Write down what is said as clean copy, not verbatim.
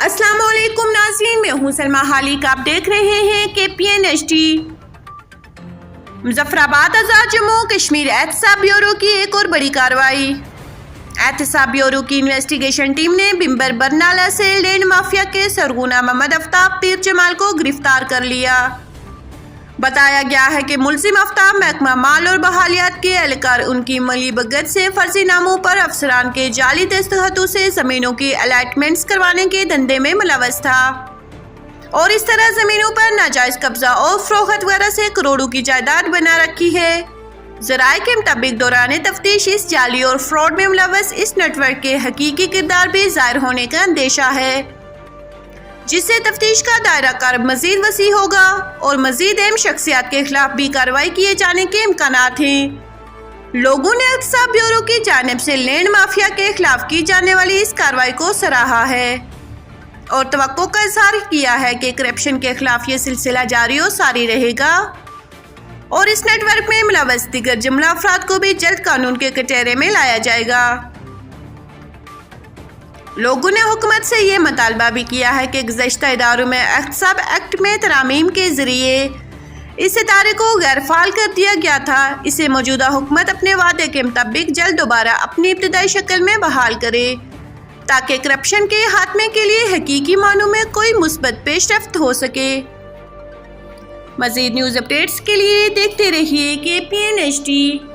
السلام علیکم ناظرین، میں ہوں سلمہ حالیق، آپ دیکھ رہے ہیں KPN-HD۔ مظفر آباد آزاد جموں کشمیر احتساب بیورو کی ایک اور بڑی کارروائی۔ احتساب بیورو کی انویسٹیگیشن ٹیم نے بمبر برنالہ سے لینڈ مافیا کے سرغنہ محمد آفتاب پیر جمال کو گرفتار کر لیا۔ بتایا گیا ہے کہ ملزم آفتاب محکمہ مال اور بحالیات کے اہلکار ان کی ملی بھگت سے فرضی ناموں پر افسران کے جعلی دستخطوں سے زمینوں کی الائٹمنٹس کروانے کے دھندے میں ملوث تھا اور اس طرح زمینوں پر ناجائز قبضہ اور فروخت وغیرہ سے کروڑوں کی جائیداد بنا رکھی ہے۔ ذرائع کے مطابق دوران تفتیش اس جعلی اور فراڈ میں ملوث اس نیٹ ورک کے حقیقی کردار بھی ظاہر ہونے کا اندیشہ ہے، جس سے تفتیش کا دائرہ کار مزید وسیع ہوگا اور مزید اہم شخصیات کے خلاف بھی کارروائی کیے جانے کے امکانات ہیں۔ لوگوں نے احتساب بیورو کی جانب سے لینڈ مافیا کے خلاف کی جانے والی اس کارروائی کو سراہا ہے اور توقع کا اظہار کیا ہے کہ کرپشن کے خلاف یہ سلسلہ جاری و ساری رہے گا اور اس نیٹ ورک میں ملوث دیگر جملہ افراد کو بھی جلد قانون کے کٹہرے میں لایا جائے گا۔ لوگوں نے حکومت سے یہ مطالبہ بھی کیا ہے کہ گزشتہ اداروں میں احتساب ایکٹ میں ترامیم کے ذریعے اس ادارے کو غیر فعال کر دیا گیا تھا، اسے موجودہ حکومت اپنے وعدے کے مطابق جلد دوبارہ اپنی ابتدائی شکل میں بحال کرے تاکہ کرپشن کے خاتمے کے لیے حقیقی معنوں میں کوئی مثبت پیش رفت ہو سکے۔ مزید نیوز اپڈیٹس کے لیے دیکھتے رہیے KPN-HD۔